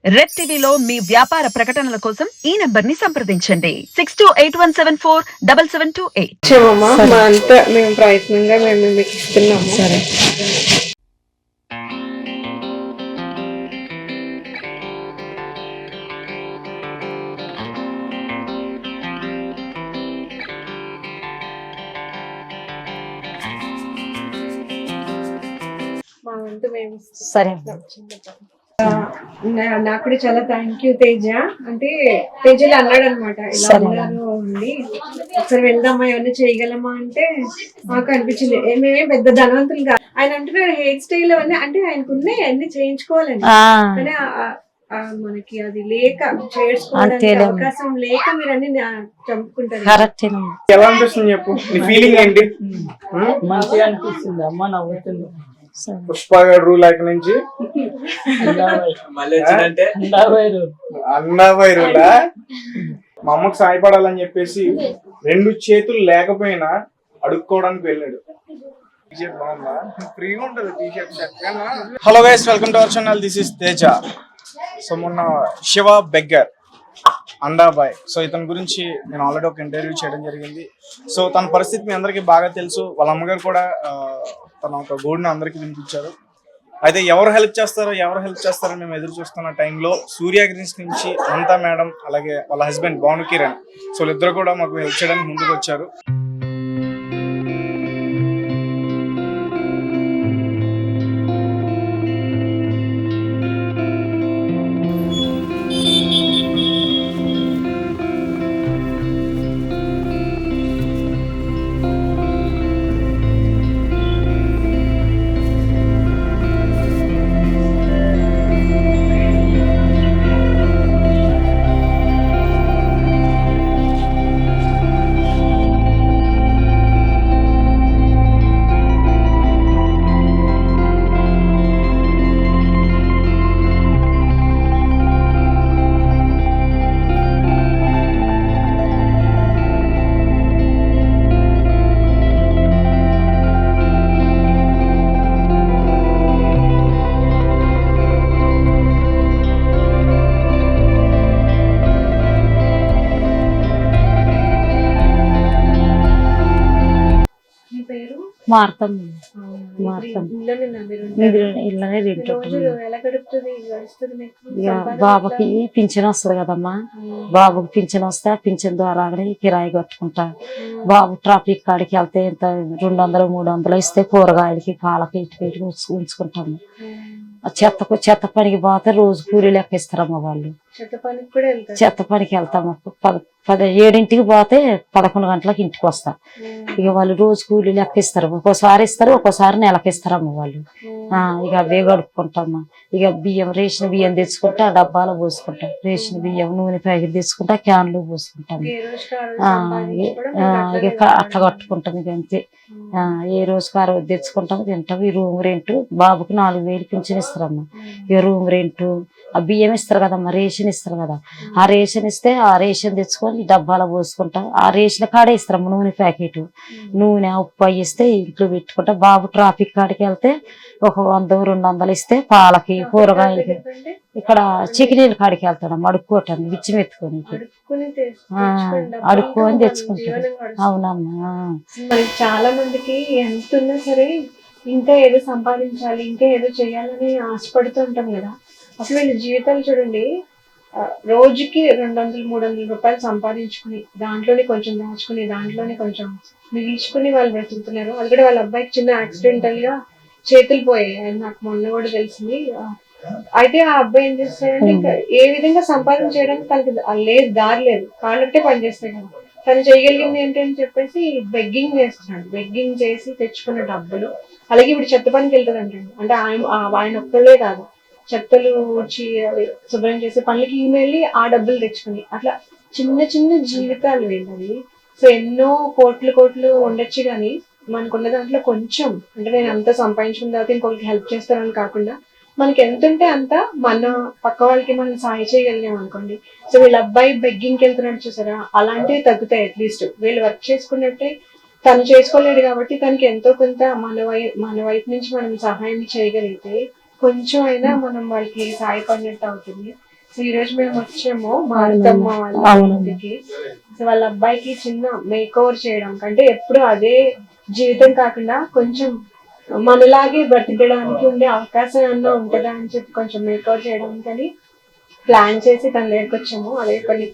Red టీవీలో మీ వ్యాపార ప్రకటనల కోసం ఈ నంబర్ ని సంప్రదించండి 6281747728. మా అంతా మేము ప్రయత్నంగా మేము మీకు ఇస్తున్నాము. సరే. మా వంతు మేము సరే. నాకు కూడా చాలా థ్యాంక్ యూ తేజ. అంటే తేజలు అన్నాడు అనమాట, ఇలా ఉన్నారు ఉంది, ఒకసారి వెళ్దామా ఏమన్నా చేయగలమా అంటే మాకు అనిపించింది మేమే పెద్ద ధనవంతులు కాదు. ఆయన అంటున్నాడు హెయిర్ స్టైల్ అవన్నీ, అంటే ఆయనకు ఉన్నాయి అన్ని చేయించుకోవాలని, కానీ మనకి అది లేక చేసుకోవడానికి అవకాశం లేక మీరు అన్ని చంపుకుంటారు. ఎలా అనిపిస్తుంది చెప్పు, నీ ఫీలింగ్ ఏంటి? మంచిగా అనిపిస్తుంది అమ్మ, నవ్వుతుంది. పుష్ప గారు రూల్ లేక నుంచి అన్నాబాయి రూలా మా అమ్మకు సాయపడాలని చెప్పేసి 2 చేతులు లేకపోయినా అడుక్కోవడానికి వెళ్ళాడు. ఫ్రీగా ఉంటది T-shirt. Hello guys, welcome to our channel. This is Teja. So మొన్న శివ బెగ్గర్ అండాబాయ్, సో ఇతని గురించి నేను ఆల్రెడీ ఒక ఇంటర్వ్యూ చేయడం జరిగింది. సో తన పరిస్థితి మీ అందరికీ బాగా తెలుసు. వాళ్ళ అమ్మగారు కూడా తన ఒక గోడును అందరికీ వినిపించారు. అయితే ఎవరు హెల్ప్ చేస్తారని మేము ఎదురు చూస్తున్న టైంలో సూర్యగ్రీన్స్ నుంచి అనంత మేడం, అలాగే వాళ్ళ హస్బెండ్ భాను కిరణ్, సో వీళ్ళిద్దరు కూడా మాకు హెల్ప్ చేయడానికి ముందుకు వచ్చారు. ఇళ్ళనే బాబుకి పింఛన్ వస్తుంది కదమ్మా, బాబుకి పింఛన్ వస్తే ఆ పింఛన్ ద్వారానే కిరాయి కట్టుకుంటా. బాబు ట్రాఫిక్ కాడికి వెళ్తే ఇంత 200-300 ఇస్తే కూరగాయలకి పాలకి ఇటు ఉంచుకుంటాము. చెత్త పనికి పోతే రోజు కూలీ లెక్క ఇస్తారమ్మా వాళ్ళు. చెత్త పనికి వెళ్తాము. 7ంటికి పోతే 11 గంటలకు ఇంటికి వస్తా. ఇక వాళ్ళు రోజు కూలీ లెక్క ఇస్తారు. ఒక్కోసారి ఇస్తారు, ఒక్కోసారి నెలకి ఇస్తారమ్మ వాళ్ళు. ఇక అవే గడుపుకుంటామ్మా. ఇక రేషన్ బియ్యం తెచ్చుకుంటా, డబ్బాలో పోసుకుంటాం. రేషన్ బియ్యం, నూనె ప్యాకెట్ తెచ్చుకుంటా, క్యాన్లు పోసుకుంటాం. ఇక అట్లా కట్టుకుంటాం. ఇక అంతే. ఏ రోజుకి ఆ రోజు తెచ్చుకుంటాం, తింటాం. ఈ రూమ్ రెంట్ బాబుకి 4000 పింఛన్ ఇస్తారమ్మా. ఇక రూమ్ రెంట్, ఆ బియ్యం ఇస్తారు కదమ్మా, రేషన్ ఇస్తారు కదా, ఆ రేషన్ ఇస్తే ఆ రేషన్ తెచ్చుకొని డబ్బాలో పోసుకుంటా. ఆ రేషన్ కాడే ఇస్తారమ్మా నూనె ప్యాకెట్, నూనె, ఉప్పు అవి ఇస్తే ఇంట్లో పెట్టుకుంటా. బాబు ట్రాఫిక్ కాడికి వెళ్తే ఒక 100-200 ఇస్తే పాలకి, కూరగాయలకి. ఇక్కడ చికెనీళ్ళ కాడికి వెళ్తాడమ్మా అడుక్కోటాను, బిచ్చం ఎత్తుకొని అడుక్కొని తెచ్చుకుంటాడు. అవునమ్మా. చాలా మందికి ఎంత ఉన్నా సరే ఇంకా ఏదో సంపాదించాలి, ఇంకా ఏదో చేయాలని ఆశపడుతూ ఉంటాం కదా. అసలు వీళ్ళ జీవితాలు చూడండి, రోజుకి 200-300 రూపాయలు సంపాదించుకుని దాంట్లోనే కొంచెం దాచుకుని దాంట్లోనే కొంచెం మిగిల్చుకుని వాళ్ళు బ్రతుకుతున్నారు. అది కూడా వాళ్ళ అబ్బాయికి చిన్న యాక్సిడెంటల్ గా చేతులు పోయాయి, నాకు మొన్న కూడా తెలిసింది. అయితే ఆ అబ్బాయి ఏం చేస్తాడంటే ఇంకా ఏ విధంగా సంపాదన చేయడానికి తనకి లేదు, దారి లేదు, కాళ్ళట్టే పనిచేస్తాయి కదా. తను చేయగలిగింది ఏంటని చెప్పేసి బెగ్గింగ్ చేస్తున్నాడు. బెగ్గింగ్ చేసి తెచ్చుకున్న డబ్బులు, అలాగే ఇప్పుడు చెత్త పనికి వెళ్తుంది అంటే ఆయన ఒక్కళ్ళే కాదు, చెత్తలు ఊడ్చి అవి శుభ్రం చేసే పనులకి వెళ్ళి ఆ డబ్బులు తెచ్చుకుని అట్లా చిన్న చిన్న జీవితాలు వీళ్ళవి. సో ఎన్నో కోట్లు ఉండొచ్చు, కానీ మనకున్న దాంట్లో కొంచెం, అంటే నేను అంత సంపాదించుకున్న తర్వాత ఇంకొకరికి హెల్ప్ చేస్తానని కాకుండా మనకి ఎంత ఉంటే అంత మన పక్క వాళ్ళకి మనం సాయం చేయగలిగాం అనుకోండి. సో వీళ్ళ అబ్బాయి బెగ్గింగ్కి వెళ్తున్నాడు చూసారా, అలాంటివి తగ్గుతాయి. అట్లీస్ట్ వీళ్ళు వర్క్ చేసుకున్నట్టే. తను చేసుకోలేడు కాబట్టి తనకి ఎంతో కొంత మన వైపు నుంచి మనం సహాయం చేయగలిగితే కొంచెం అయినా మనం వాళ్ళకి సహాయపడినట్టు అవుతుంది. సో ఈ రోజు మేము వచ్చాము మా అత్తమ్మ వాళ్ళ ఇంటికి. సో వాళ్ళ అబ్బాయికి చిన్న మేక్ ఓవర్ చేయడం కంటే ఎప్పుడు అదే జీవితం కాకుండా కొంచెం మనలాగే బ్రతకడానికి ఉండే అవకాశం ఏమన్నా ఉంటుందా అని చెప్పి కొంచెం మేక్ ఓవర్ చేయడానికి అని ప్లాన్ చేసి తన దగ్గరికి వచ్చాము. అదే కొన్ని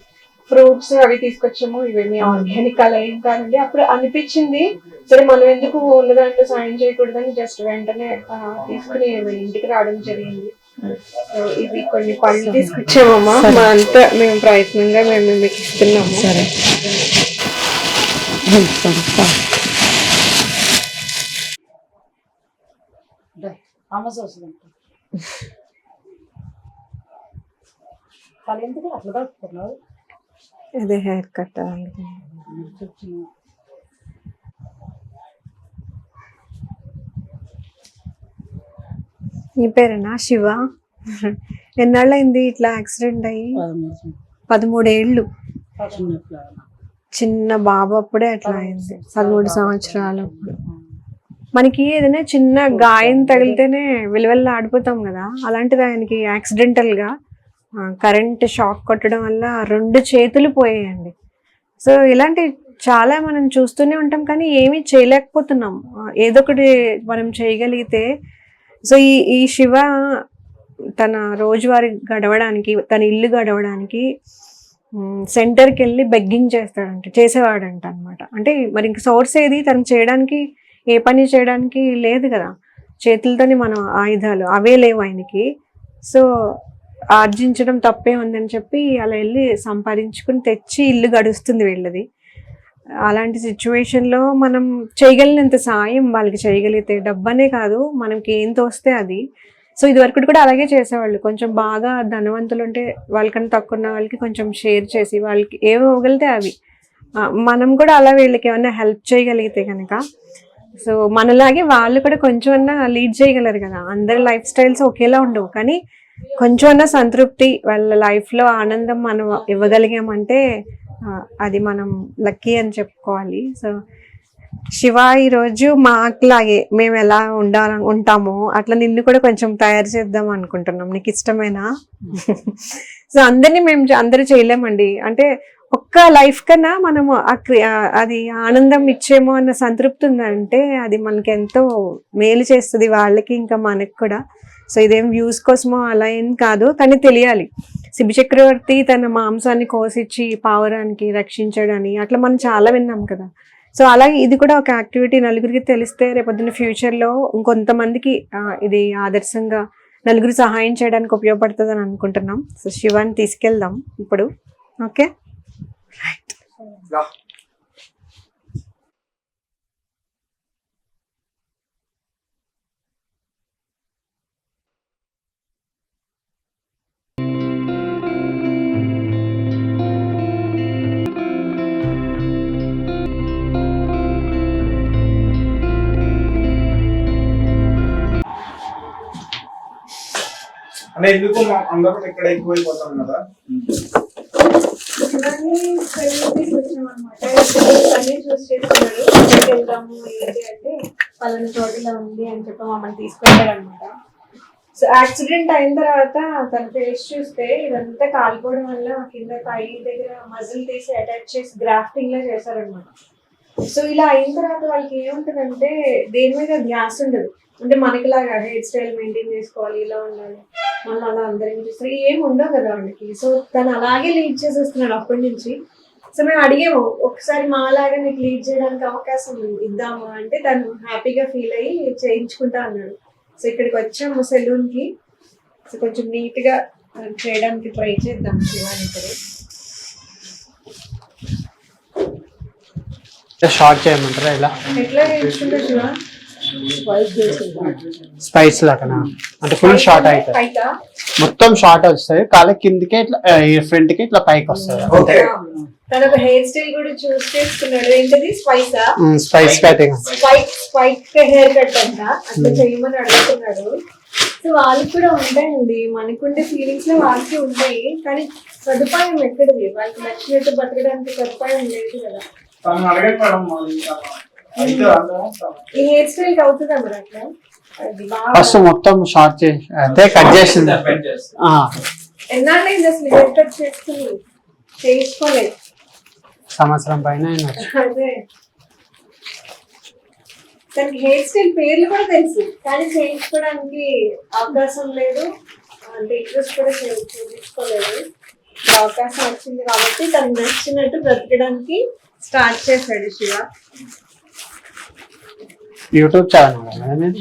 ఫ్రూట్స్ అవి తీసుకొచ్చాము. ఇవేమి ఆర్గానిక్ అలా ఏం కాదండి. అప్పుడు అనిపించింది సరే మనం ఎందుకు ఉన్న దాంట్లో సాయం చేయకూడదని జస్ట్ వెంటనే తీసుకుని ఇంటికి రావడం జరిగింది. ఇవి కొన్ని పళ్ళు తీసుకొచ్చామమ్మా. మా అంతా మేము ప్రయత్నంగా మేము మీకు ఇస్తున్నాము. సరే అమ్మ చూస్తుంది ఎందుకు అట్లా కలుపుతున్నావు? అదే హెయిర్ కట్. నీ పేరేనా శివ? ఎన్నాళ్ళైంది ఇట్లా యాక్సిడెంట్ అయ్యి? 13 ఏళ్ళు. చిన్న బాబు అప్పుడే అట్లా అయింది, 13 సంవత్సరాలు. మనకి ఏదైనా చిన్న గాయం తగిలితేనే విలువల్లో ఆడిపోతాం కదా, అలాంటిది ఆయనకి యాక్సిడెంటల్ గా కరెంట్ షాక్ కొట్టడం వల్ల 2 చేతులు పోయాయండి. సో ఇలాంటి చాలా మనం చూస్తూనే ఉంటాం కానీ ఏమీ చేయలేకపోతున్నాం. ఏదో ఒకటి మనం చేయగలిగితే. సో ఈ శివ తన రోజువారీ గడవడానికి, తన ఇల్లు గడవడానికి సెంటర్కి వెళ్ళి బెగ్గింగ్ చేసేవాడంట అనమాట. అంటే మరి ఇంక సోర్స్ ఏది తనకు చేయడానికి, ఏ పని చేయడానికి లేదు కదా, చేతులతోని మనం ఆయుధాలు అవే లేవు ఆయనకి. సో ఆర్జించడం తప్పే ఉందని చెప్పి అలా వెళ్ళి సంపాదించుకుని తెచ్చి ఇల్లు గడుస్తుంది వీళ్ళది. అలాంటి సిచ్యువేషన్లో మనం చేయగలిగినంత సాయం వాళ్ళకి చేయగలిగితే, డబ్బనే కాదు మనకి ఏం తోస్తే అది. సో ఇదివరకు కూడా అలాగే చేసేవాళ్ళు. కొంచెం బాగా ధనవంతులు ఉంటే వాళ్ళకన్నా తక్కువ ఉన్న వాళ్ళకి కొంచెం షేర్ చేసి వాళ్ళకి ఏమి ఇవ్వగలిగితే అవి. మనం కూడా అలా వీళ్ళకి ఏమన్నా హెల్ప్ చేయగలిగితే కనుక, సో మనలాగే వాళ్ళు కూడా కొంచెం అన్నా లీడ్ చేయగలరు కదా. అందరి లైఫ్ స్టైల్స్ ఒకేలా ఉండవు కానీ కొంచెం అన్నా సంతృప్తి, వాళ్ళ లైఫ్లో ఆనందం మనం ఇవ్వగలిగామంటే అది మనం లక్కీ అని చెప్పుకోవాలి. సో శివ ఈరోజు మాకులాగే మేము ఎలా ఉంటామో అట్లా నిన్ను కూడా కొంచెం తయారు చేద్దాం అనుకుంటున్నాం. నీకు ఇష్టమేనా? సో అందరూ చేయలేమండి. అంటే ఒక్క లైఫ్ కన్నా మనము అది ఆనందం ఇచ్చేమో అన్న సంతృప్తి ఉందంటే అది మనకి ఎంతో మేలు చేస్తుంది, వాళ్ళకి ఇంకా మనకి కూడా. సో ఇదేం వ్యూస్ కోసమో అలా ఏం కాదు కానీ తెలియాలి. శిబి చక్రవర్తి తన మాంసాన్ని కోసిచ్చి పావురానికి రక్షించడని అట్లా మనం చాలా విన్నాం కదా. సో అలాగే ఇది కూడా ఒక యాక్టివిటీ నలుగురికి తెలిస్తే రేపొద్దున ఫ్యూచర్లో ఇంకొంతమందికి ఇది ఆదర్శంగా నలుగురు సహాయం చేయడానికి ఉపయోగపడుతుంది అని అనుకుంటున్నాం. సో శివాన్ని తీసుకెళ్దాం ఇప్పుడు. ఓకే అంటే ఎందుకు అందరం ఇక్కడ ఎక్కువైపోతాం కదా. పలానా చోటులా ఉంది అని చెప్పి మమ్మల్ని తీసుకెళ్తాడు అనమాట. సో యాక్సిడెంట్ అయిన తర్వాత తన ఫేస్ చూస్తే ఇదంతా కాలిపోవడం వల్ల కింద పై దగ్గర మజిల్ తీసి అటాచ్ చేసి గ్రాఫ్టింగ్ లా చేశారనమాట. సో ఇలా అయిన తర్వాత వాళ్ళకి ఏముంటుందంటే దేని మీద ధ్యాస ఉండదు. అంటే మనకిలాగా హెయిర్ స్టైల్ మెయింటైన్ చేసుకోవాలి, ఇలా ఉండాలి, మళ్ళీ అలా అందరం చూస్తారు, ఏమి ఉండవు కదా వాళ్ళకి. సో తను అలాగే లీడ్ చేసేస్తున్నాడు అప్పటి నుంచి. సో మేము అడిగాము ఒకసారి మాలాగా నీకు లీడ్ చేయడానికి అవకాశం ఇద్దాము అంటే తను హ్యాపీగా ఫీల్ అయ్యి చేయించుకుంటా అన్నాడు. సో ఇక్కడికి వచ్చాము సెలూన్కి. సో కొంచెం నీట్గా చేయడానికి ట్రై చేద్దాం శివాని. ఇప్పుడు షార్ట్ చేయమంటారా? ఇలా ఎట్లా చేయించుకుంటా శివ? స్పైస్ లాగా అంటే ఫుల్ షార్ట్ అవుతుంది, పైకా మొత్తం షార్ట్ వస్తుంది, కాళ్ళ కిందికి ఇట్లా ఫ్రంట్ కి ఇట్లా పైకి వస్తుంది. తన ఒక హెయిర్ స్టైల్ కూడా చూస్ చేసుకున్నాడు. ఏంటది? స్పైసా? Spice cutting, spike hair cut అంట. అట్లా చేయమని అడుగుతున్నాడు. సో వాళ్ళకి కూడా ఉంటాయండి, మనకుండే ఫీలింగ్స్ లో వాళ్ళకి ఉంటాయి కానీ సదుపాయం ఎక్కడిది? వాళ్ళకి నచ్చినట్టు బతకడానికి సదుపాయం లేదు కదా. ఈ హెయిర్ స్టైల్ అవుతుందా మరి అట్లా? ఫస్ట్ మొత్తం షార్ట్ చేసి అదే కట్ చేసింది. ఎన్నాళ్ళైంది అసలు హెయిర్ కట్ చేసుకుని? చేసుకోలేదు. సంవత్సరం పైన అయినొచ్చు. అదే దానికి హెయిర్ స్టైల్ పేర్లు కూడా తెలుసు, కానీ చేయించుకోవడానికి అవకాశం లేదు, అంటే ఇంట్రెస్ట్ కూడా చూపించుకోలేదు. అవకాశం వచ్చింది కాబట్టి తనకు నచ్చినట్టు బ్రతకడానికి స్టార్ట్ చేశాడు శివ. యూట్యూబ్ ఛానల్ మేడం,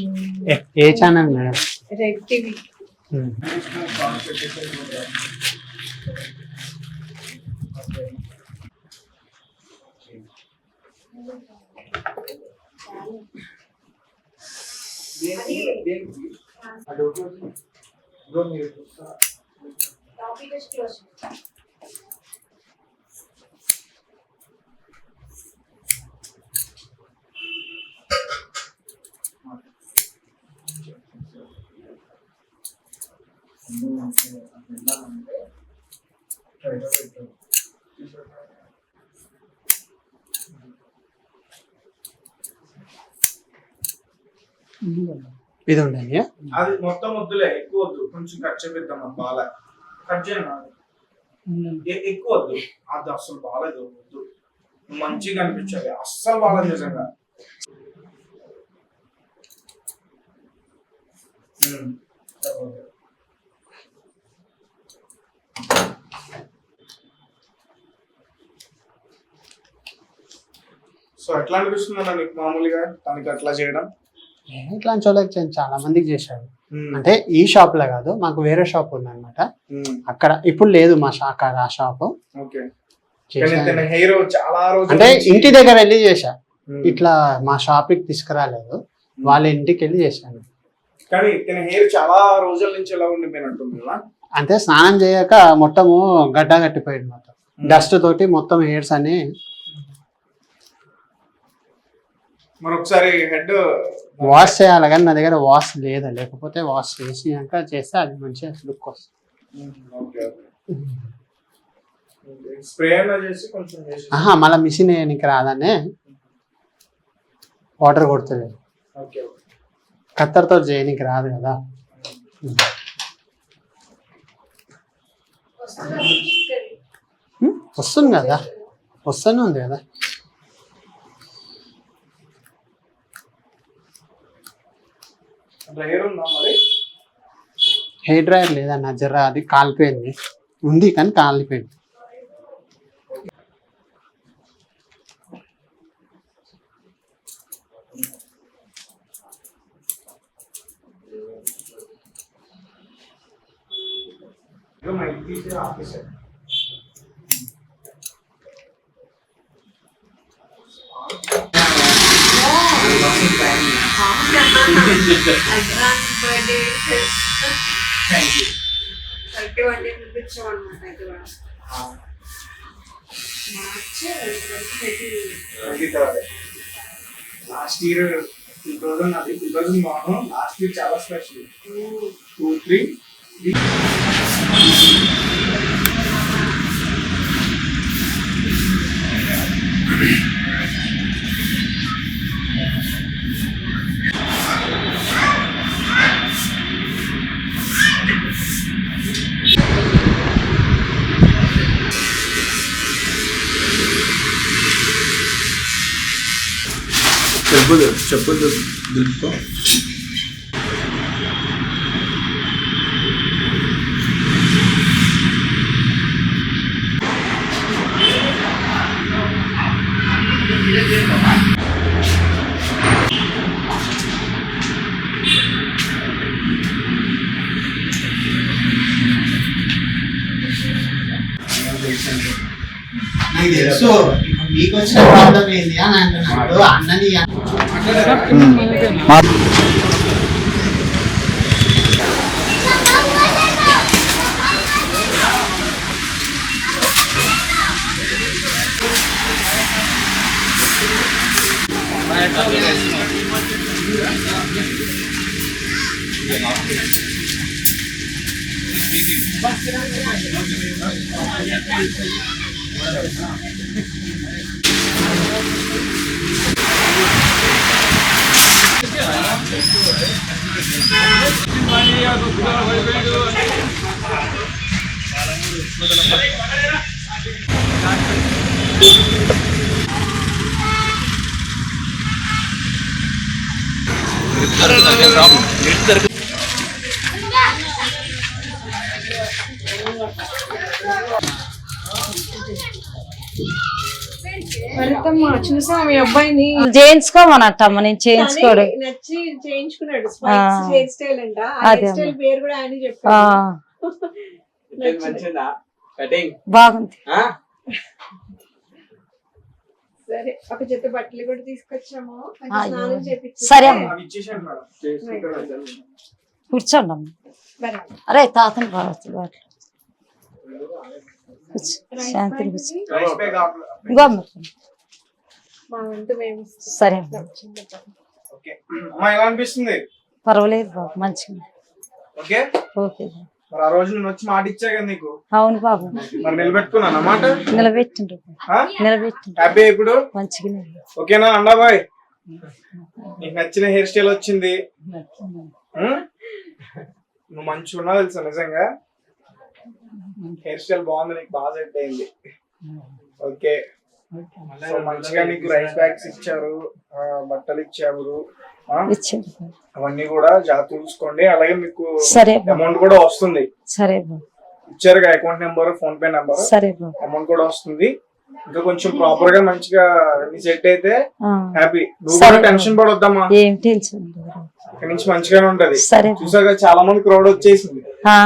ఏ ఛానల్ మేడం? Red TV. ఇది ఉండండి. అది మొత్తం వద్దులే, ఎక్కువ వద్దు, కొంచెం కట్ చేపిద్దాం. బాగా కట్ చేయండి, ఎక్కువ వద్దు. అది అస్సలు బాగాలేదు, వద్దు. మంచిగా అనిపించాలి, అస్సలు బాగాలేదు నిజంగా. సో ఎట్లా అనిపిస్తుంది అన్న నీకు మామూలుగా తనకి అట్లా చేయడం? ఇట్లాంటి వాళ్ళకి చాలా మందికి చేశారు. అంటే ఈ షాప్ లో కాదు, మాకు వేరే షాప్ ఉంది అనమాట. అక్కడ ఇప్పుడు లేదు మా అక్కడ ఆ షాప్. అంటే ఇంటి దగ్గర వెళ్ళి చేశా, ఇట్లా మా షాప్ కి తీసుకురాలేదు, వాళ్ళ ఇంటికి వెళ్ళి చేశాను. కానీ హెయిర్ చాలా రోజుల నుంచి ఎలా ఉండిపోయినట్టుంది కదా. అంటే స్నానం చేయక మొత్తము గడ్డ కట్టిపోయింది, మొత్తం డస్ట్ తోటి మొత్తం హెయిర్స్ అన్ని. మరొకసారి హెడ్ వాష్ చేయాలి కానీ నా దగ్గర వాష్ లేదా, లేకపోతే వాష్ చేసినాక చేస్తే అది మంచిగా లుక్ వస్తుంది. మళ్ళీ మిషన్ వేయడానికి రాదనే వాటర్ కొడుతుంది, కత్తెరతో చేయడానికి రాదు కదా. వస్తుంది కదా, వస్తూనే ఉంది కదా. హెయిర్ డ్రైయర్ లేదన్న, జర్ర అది కాలిపోయింది, ఉంది కానీ కాలిపోయింది. లాస్ట్ ఇయర్ 2000 అది 2001 లాస్ట్ ఇయర్ చాలా స్పెషల్. 2, 3 చెప్పులు దులుపుకో. నాకు తెలుసు మీకు వచ్చిన ప్రాబ్లం ఏంటి అని అంటున్నాడు అన్నని. వెళ్తామ్మా, చూసా మీ అబ్బాయిని చేయించుకోమనట్టమ్మ, నేను చేయించుకోడు. తనే నచ్చి చేయించుకున్నాడు. స్పైక్స్ హెయిర్ స్టైల్ అంట. ఆ అదే హెయిర్ స్టైల్ పేరు కూడా ఆయన ఆ, చెప్పాడు. బాగుంది. సరే, ఒక జత బట్టలు కూడా తీసుకొచ్చాము. కొంచెం అయ్యో. స్నానం చేపించు. సరే అమ్మ, అవి ఇచ్చేసాను మేడం. కూర్చోండి అమ్మ. బరాబర్. అరే తాతను బాగుంది బాట్లు. రైస్ శాంతిని బ్యాగ్ కూర్చో. ఇది. రైస్ బ్యాగ్ ఇంకో అమ్మ. మా వంతు మేము ఇస్తాం. సరే అమ్మ, ఓకే అమ్మా, ఎలా అనిపిస్తుంది? పర్వాలేదు బాబు, మంచిగా. ఓకే ఓకే బాబు. మరి ఆ రోజు నేను వచ్చి మాట ఇచ్చా కదా నీకు, అవును బాబు, మరి నిలబెట్టుకున్నాను అన్నమాట. నిలబెట్టిండ్రు నిలబెట్టిండ్రు హ్యాపీ ఇప్పుడు మంచిగా. ఓకేనా అండాబాయ్? నీకు నచ్చిన హెయిర్ స్టైల్ వచ్చింది. నువ్వు మంచిగా ఉన్నావు తెలుసా, నిజంగా హెయిర్ స్టైల్ బాగుంది, నీకు బాగా సెట్ అయింది. ఓకే, సో మంచిగా నీకు రైస్ బ్యాగ్స్ ఇచ్చారు, బట్టలు ఇచ్చారు, ఇచ్చిండు. అవన్నీ కూడా జాగ్రత్త చూసుకోండి. అలాగే మీకు సరే బాబు, అమౌంట్ కూడా వస్తుంది. సరే బాబు, ఇచ్చారు account number, phone pay number, సరే బాబు. అమౌంట్ కూడా వస్తుంది. ఇంకా కొంచెం ప్రాపర్ గా మంచిగా అన్ని సెట్ అయితే ఆ, హ్యాపీ. నువ్వు సరే కూడా బాబు. టెన్షన్ పడొద్దమ్మా, ఏం టెన్షన్ లేదు. ఇక్కడ నుంచి మంచిగానే ఉంటది. సరే బాబు. చూసాక చాలా మంది క్రౌడ్ వచ్చేసింది, ఆ,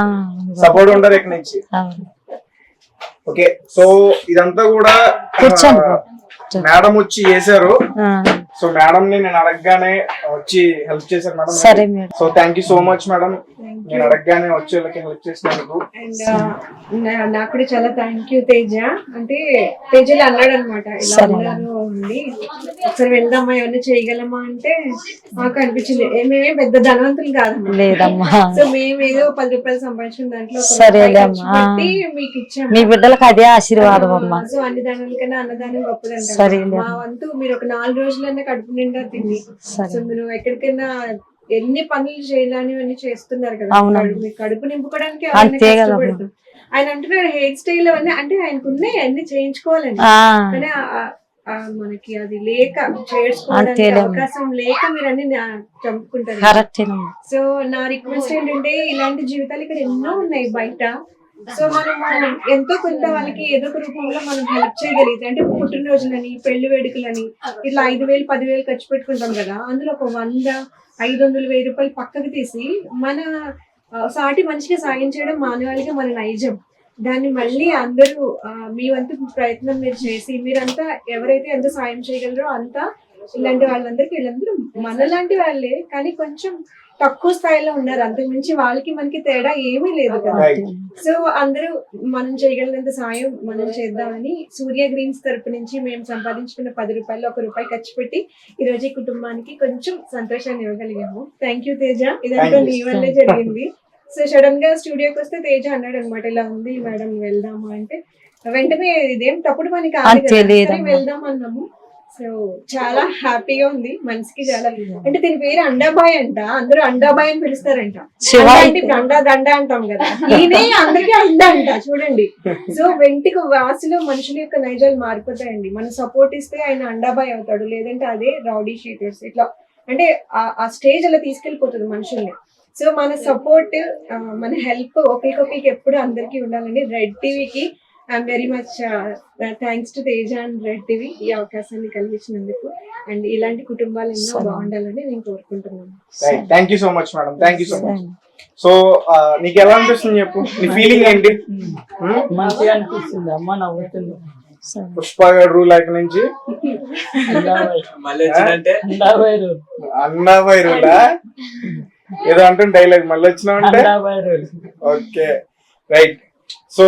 సపోర్ట్ ఉంటారు ఇక్కడ నుంచి. అవును. ఓకే, సో ఇదంతా కూడా కూర్చోండి బాబు. మేడం వచ్చి చేశారు. ఆ, సో మేడం ని నేను అడగగానే వచ్చి హెల్ప్ చేశారు మేడం. సరే madam. So thank you so much madam, నేను అడగగానే వచ్చి వాళ్ళకి హెల్ప్ చేసినందుకు. అండ్ నాకు కూడా చాలా థ్యాంక్ యూ తేజ. అంటే తేజలు అన్నాడు అనమాట, ఇలా సరే. ఉన్నారు ఉంది, ఒకసారి వెళ్దామా, ఏమన్నా చేయగలమా అంటే మాకు అనిపించింది మేమే పెద్ద ధనవంతులు కాదమ్మా. లేదమ్మా, సో మేము ఏదో 10 రూపాయలు సంపాదించిన దాంట్లో ఒక సరేలే రూపాయి ఖర్చు అమ్మా. పెట్టి మీకు ఇచ్చాము. మీ బిడ్డలకు అదే ఆశీర్వాదం అమ్మా. సో అన్ని దానాల కన్నా అన్నదానం గొప్పదంట. సరేలే. మా వంతు మీరు ఒక 4 రోజులన్నా కడుపు నిండా తిని, సరే. సో మీరు ఎక్కడికైనా ఎన్ని పనులు చేయాలని చేస్తున్నారు కదా, అవునమ్మా. మీ కడుపు నింపుకోవడానికి అంతే కదా. ఆయన అంటున్నాడు హెయిర్ స్టైల్ అవన్నీ అంటే ఆయనకు ఉన్నాయి, అన్ని చేయించుకోవాలని. ఆ, కానీ మనకి అది లేక చేసుకోవడానికి అంతేలే. అవకాశం లేక మీరు అన్ని చంపుకుంటారు. కరెక్టేనమ్మా. సో నా రిక్వెస్ట్ ఏంటంటే ఇలాంటి జీవితాలు ఇక్కడ ఎన్నో ఉన్నాయి బయట. సో మనం ఎంతో కొంత వాళ్ళకి ఏదో ఒక రూపంలో మనం హెల్ప్ చేయగలిగితే, అంటే పుట్టినరోజులని, పెళ్లి వేడుకలని ఇట్లా 5,000 10,000 ఖర్చు పెట్టుకుంటాం కదా, అందులో ఒక 100 500 1000 రూపాయలు పక్కకు తీసి మన సాటి మనిషికి సాయం చేయడం మానవాళిగా మన నైజం. దాన్ని మళ్ళీ అందరూ మీ వంతు ప్రయత్నం మీరు చేసి, మీరంతా ఎవరైతే ఎంత సాయం చేయగలరో అంతా ఇలాంటి వాళ్ళందరికీ, వీళ్ళందరూ మనలాంటి వాళ్ళే కానీ కొంచెం తక్కువ స్థాయిలో ఉన్నారు, అంతకుమించి వాళ్ళకి మనకి తేడా ఏమీ లేదు కదా. సో అందరూ మనం చేయగలిగినంత సాయం మనం చేద్దామని సూర్య గ్రీన్స్ తరపు నుంచి మేము సంపాదించుకున్న 10 రూపాయలు 1 రూపాయి ఖర్చు పెట్టి ఈ రోజు ఈ కుటుంబానికి కొంచెం సంతోషాన్ని ఇవ్వగలిగాము. థ్యాంక్ యూ తేజ, ఇదంతా నీ వల్లే జరిగింది. సో సడన్ గా స్టూడియోకి వస్తే తేజ అన్నాడు అనమాట, ఇలా ఉంది మేడం వెళ్దాము అంటే, వెంటనే ఇదేం తప్పుడు పని కాదు కదా, సరే వెళ్దాం అన్నాము. సో చాలా హ్యాపీగా ఉంది మనసుకి. చాలా అంటే దీని పేరు అండాబాయ్ అంట, అందరూ అండాబాయ్ అని పిలుస్తారంట. అంటే ఇప్పుడు అండా దండ అంటాం కదా, ఈయనే అందరికీ అండ అంట. చూడండి, సో వెంటికి వాసులో మనుషుల యొక్క నైజాలు మారిపోతాయండి. మనం సపోర్ట్ ఇస్తే ఆయన అండాబాయ్ అవుతాడు, లేదంటే అదే రౌడీ షీటర్స్. ఇట్లా అంటే ఆ స్టేజ్ అలా తీసుకెళ్లిపోతుంది మనుషుల్ని. సో మన సపోర్ట్, మన హెల్ప్ ఒకరికొకరికి ఎప్పుడు అందరికీ ఉండాలండి. రెడ్ టీవీకి I'm very much thanks to Teja and red TV ఈ అవకాశాన్ని కలిగించినందుకు. అండ్ ఇలాంటి కుటుంబాలు ఎన్నో బాగుండాలని నేను కోరుకుంటున్నాను. Thank you so much madam, thank you so much. So నీకు ఎలా అనిపిస్తుంది చెప్పు, నీ ఫీలింగ్ ఏంటి? మంచిగా అనిపిస్తుంది అమ్మ, నవ్వుతుంది. పుష్ప గారు లైక్ నుంచి అన్నాబాయి రూలా ఏదో అంటుంది డైలాగ్, మళ్ళీ వచ్చినావు అంటే ఓకే రైట్. సో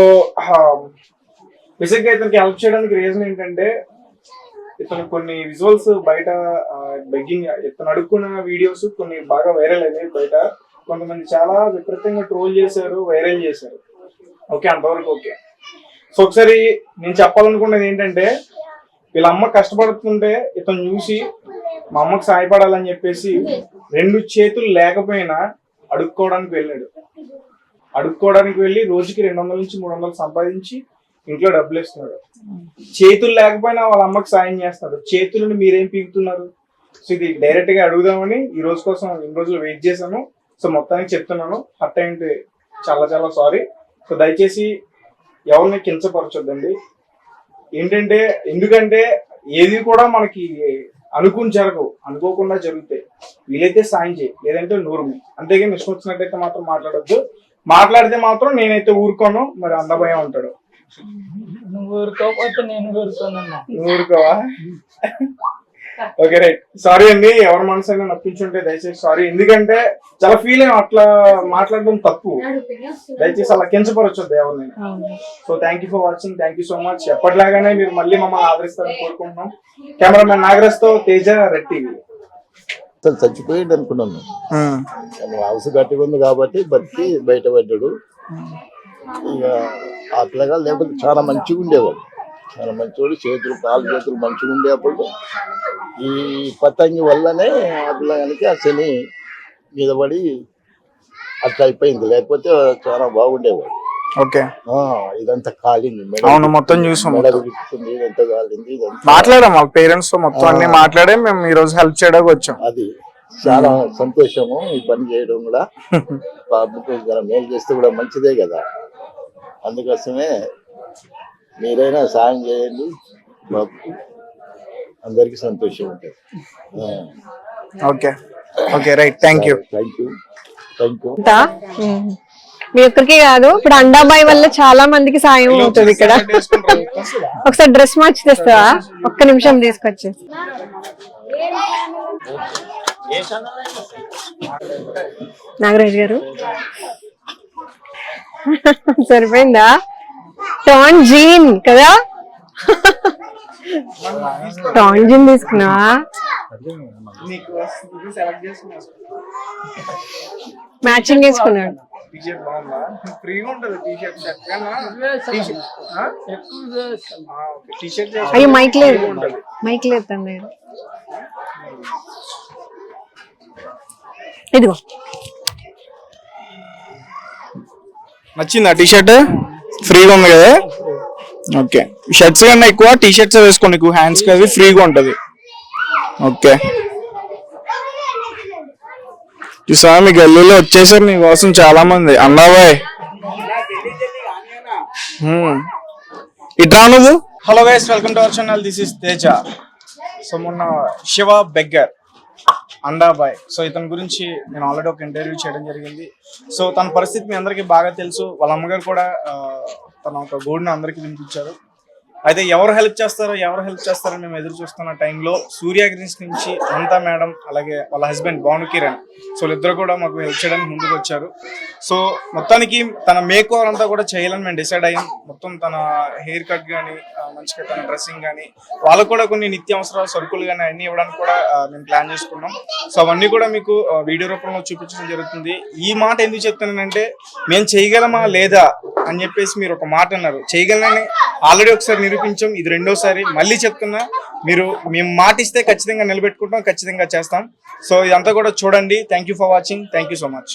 బేసిక్ గా ఇతనికి హెల్ప్ చేయడానికి రీజన్ ఏంటంటే, ఇతను కొన్ని విజువల్స్ బయట బెగ్గింగ్, ఇతను అడుక్కున్న వీడియోస్ కొన్ని బాగా వైరల్ అయినాయి బయట. కొంతమంది చాలా విపరీతంగా ట్రోల్ చేశారు, వైరల్ చేశారు. ఓకే, అంతవరకు ఓకే. సో ఒకసారి నేను చెప్పాలనుకున్నది ఏంటంటే, వీళ్ళ అమ్మ కష్టపడుతుంటే ఇతను చూసి మా అమ్మకి సాయపడాలని చెప్పేసి 2 చేతులు లేకపోయినా అడుక్కోవడానికి వెళ్ళాడు. అడుక్కోవడానికి వెళ్ళి రోజుకి 200 నుంచి 300 సంపాదించి ఇంట్లో డబ్బులు ఇస్తున్నాడు. చేతులు లేకపోయినా వాళ్ళ అమ్మకి సాయం చేస్తున్నాడు. చేతులను మీరేం పీకుతున్నారు? సో ఇది డైరెక్ట్ గా అడుగుదామని ఈ రోజు కోసం ఇన్ని రోజులు వెయిట్ చేశాను. సో మొత్తానికి చెప్తున్నాను, హర్ట్ అయింది, చాలా చాలా సారీ. సో దయచేసి ఎవరిని కించపరచొద్దండి. ఏంటంటే ఎందుకంటే ఏది కూడా మనకి అనుకుని జరగవు, అనుకోకుండా జరుగుతాయి. వీలైతే సాయం చేయి, లేదంటే నూరుమి. అంతేగాని ఇష్టం వచ్చినట్టయితే మాత్రం మాట్లాడొద్దు. మాట్లాడితే మాత్రం నేనైతే ఊరుకోను, మరి అందభయ ఉంటాడు. నువ్వు ఊరుకోకపోతే నేను ఊరుకోనన్నా. నువ్వు ఊరుకోవా? ఓకే రైట్, సారీ అండి. ఎవరి మనసు అయినా నప్పించుంటే దయచేసి సారీ. ఎందుకంటే చాలా ఫీల్ అయ్యి అట్లా మాట్లాడడం తప్పు. దయచేసి అలా కించపరచొద్దు ఎవరినైనా. So thank you for watching, thank you so much. ఎప్పటిలాగానే మీరు మళ్ళీ మమ్మల్ని ఆదరిస్తారని కోరుకుంటున్నాం. కెమెరామెన్ నాగరాజ్ తో తేజ, రెడ్ టీవీ. అసలు చచ్చిపోయింది అనుకున్నాను. హౌస్ గట్టిగా ఉంది కాబట్టి బతికి బయటపడ్డాడు. ఇక ఆ పిల్లగా లేకపోతే చాలా మంచిగా ఉండేవాడు, చాలా మంచివాడు. కాలు చేతులు మంచిగా ఉండేప్పుడు ఈ పతంగి వల్లనే ఆ పిల్లగానికి ఆ శని మీద పడి అట్లా అయిపోయింది. లేకపోతే చాలా బాగుండేవాడు. ఓకే, ఇదంతా కాలింది, అవును మొత్తం చూసాం, విప్పుకుంది, ఇదంతా కాలింది. మాట్లాడాం వాళ్ళ పేరెంట్స్ తో మొత్తం అన్ని మాట్లాడే మేము ఈ రోజు హెల్ప్ చేయడానికి వచ్చాం. అది చాలా సంతోషము ఈ పని చేయడం కూడా. బాబుకు మేలు చేస్తే కూడా మంచిదే కదా. అందుకోసమే మీరైనా సాయం చేయండి బాబుకు, అందరికి సంతోషం ఉంటుంది. Okay okay right, thank you. Thank you, thank you. మీ ఒక్కరికి కాదు, ఇప్పుడు అండాబాయ్ వల్ల చాలా మందికి సాయం అవుతుంది ఇక్కడ. ఒకసారి డ్రెస్ మార్చి తెస్తావా? ఒక్క నిమిషం తీసుకొచ్చి. నాగరాజ్ గారు సరిపోయిందా? టాన్ జీన్ కదా, టాన్ జీన్ తీసుకున్నావా? మ్యాచింగ్ వేసుకున్నాడు. టీషర్ట్ బాగుందా? ఫ్రీగా ఉంటది టీషర్ట్. టీషర్ట్ అయ్యో మైక్ లేదు, మైక్ లేదు తన దగ్గర. ఇదిగో నచ్చిందా టీషర్ట్? ఫ్రీగా ఉంది కదా. ఓకే, షర్ట్స్ కన్నా ఎక్కువ టీషర్ట్స్ వేసుకో, నీకు హ్యాండ్స్ కి అవి ఫ్రీగా ఉంటది. ఓకే, ఈ స్వామి గల్లీలో వచ్చేసారు నీ కోసం చాలా మంది. అన్నాబాయ్ ఇట్రా నువ్వు. Hello guys, welcome to our channel, this is Teja. So మొన్న శివ బెగ్గర్ అండాబాయ్, సో ఇతని గురించి నేను ఆల్రెడీ ఒక ఇంటర్వ్యూ చేయడం జరిగింది. సో తన పరిస్థితి మీ అందరికీ బాగా తెలుసు. వాళ్ళ అమ్మగారు కూడా తన ఒక గోడును అందరికీ వినిపించారు. అయితే ఎవరు హెల్ప్ చేస్తారని మేము ఎదురు చూస్తున్న టైంలో సూర్యగ్రీన్స్ నుంచి అనంత మేడం, అలాగే వాళ్ళ హస్బెండ్ భాను కిరణ్, సో వీళ్ళిద్దరు కూడా మాకు హెల్ప్ చేయడానికి ముందుకు వచ్చారు. సో మొత్తానికి తన మేక్ ఓవర్ అంతా కూడా చేయాలని మేము డిసైడ్ అయ్యాం. మొత్తం తన హెయిర్ కట్ కానీ, మంచిగా తన డ్రెస్సింగ్ కానీ, వాళ్ళకు కూడా కొన్ని నిత్యావసర సరుకులు కానీ అన్ని ఇవ్వడానికి కూడా మేము ప్లాన్ చేసుకున్నాం. సో అవన్నీ కూడా మీకు వీడియో రూపంలో చూపించడం జరుగుతుంది. ఈ మాట ఎందుకు చెప్తున్నానంటే, మేము చేయగలమా లేదా అని చెప్పేసి మీరు ఒక మాట అన్నారు. చేయగలనని ఆల్రెడీ ఒకసారి నిరూపించాం, ఇది రెండోసారి. మళ్ళీ చెప్తున్నా, మేము మాట ఇస్తే ఖచ్చితంగా నిలబెట్టుకుంటాం, ఖచ్చితంగా చేస్తాం. సో ఇదంతా కూడా చూడండి. Thank you for watching, thank you so much.